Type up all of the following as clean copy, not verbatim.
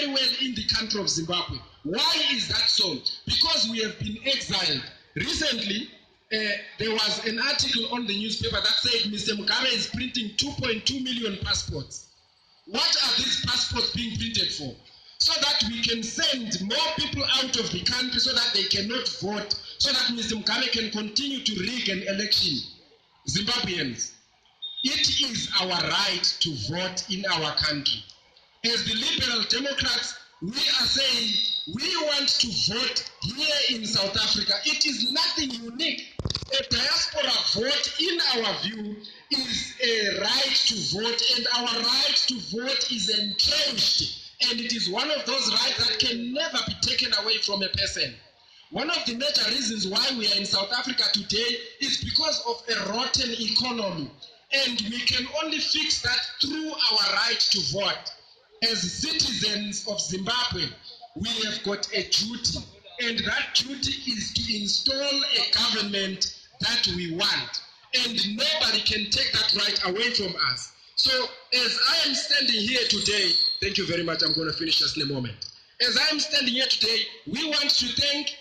well in the country of Zimbabwe. Why is that so? Because we have been exiled. Recently, there was an article on the newspaper that said Mr. Mugabe is printing 2.2 million passports. What are these passports being printed for? So that we can send more people out of the country so that they cannot vote, so that Mr. Mugabe can continue to rig an election. Zimbabweans, it is our right to vote in our country. As the Liberal Democrats, we are saying we want to vote here in South Africa. It is nothing unique. A diaspora vote, in our view, is a right to vote, and our right to vote is entrenched. And it is one of those rights that can never be taken away from a person. One of the major reasons why we are in South Africa today is because of a rotten economy. And we can only fix that through our right to vote. As citizens of Zimbabwe, we have got a duty. And that duty is to install a government that we want. And nobody can take that right away from us. So as I am standing here today, thank you very much, I'm going to finish just in a moment. As I am standing here today, we want to thank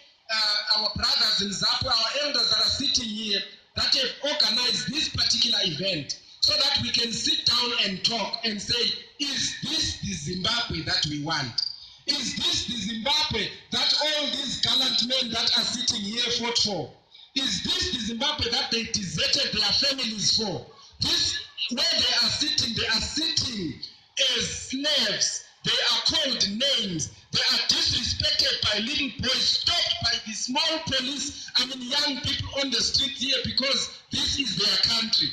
our brothers in ZAPU, our elders that are sitting here, that have organized this particular event, so that we can sit down and talk and say, is this the Zimbabwe that we want? Is this the Zimbabwe that all these gallant men that are sitting here fought for? Is this the Zimbabwe that they deserted their families for? This, where they are sitting as slaves. They are called names. They are disrespected by little boys, stopped by the small police, young people on the street here because this is their country.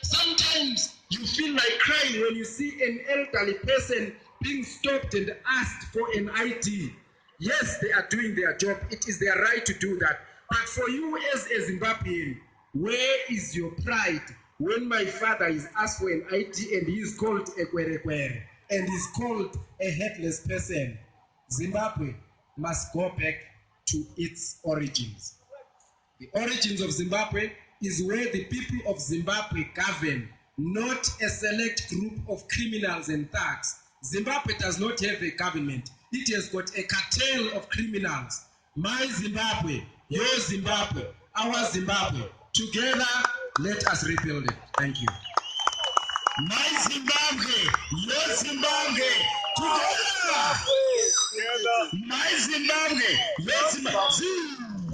Sometimes you feel like crying when you see an elderly person being stopped and asked for an ID. Yes, they are doing their job. It is their right to do that. But for you as a Zimbabwean, where is your pride when my father is asked for an ID and he is called a kwerekwere and is called a headless person? Zimbabwe must go back to its origins. The origins of Zimbabwe is where the people of Zimbabwe govern, not a select group of criminals and thugs. Zimbabwe does not have a government. It has got a cartel of criminals. My Zimbabwe, your Zimbabwe, our Zimbabwe. Together, let us rebuild it. Thank you. My Zimbabwe, your Zimbabwe, together. My Zimbabwe, your Zimbabwe.